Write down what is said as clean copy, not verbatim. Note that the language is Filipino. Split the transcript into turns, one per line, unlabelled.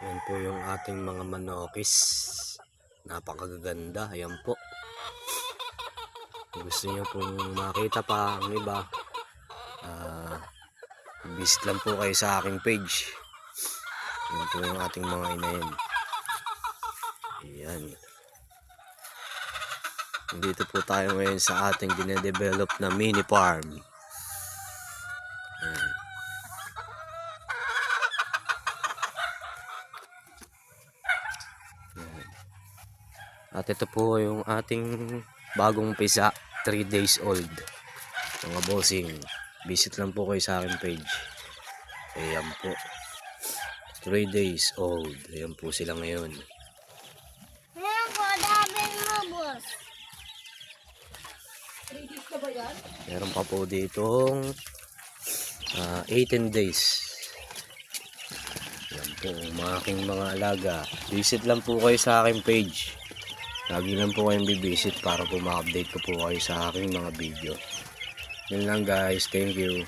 Yan po yung ating mga manokis. Napakaganda. Ayan po. Kung gusto nyo pong makita pa ang iba, visit lang po kayo sa aking page. Yan po yung ating mga inayin. Ayan. Dito po tayo ngayon sa ating dinedevelop na mini farm. Ayan. At ito po yung ating bagong pisa, 3 days old. Mga bossing, visit lang po kayo sa aking page. Ayan po, 3 days old. Ayan po sila ngayon.
Ayan po, dami mo, boss.
3 days na ba yan?
Meron pa po ditong 18 days. Ayan po, mga aking mga alaga. Visit lang po kayo sa aking page. Lagi lang po kayong bibisit para po ma-update ko po kayo sa aking mga video. Yun lang guys, thank you.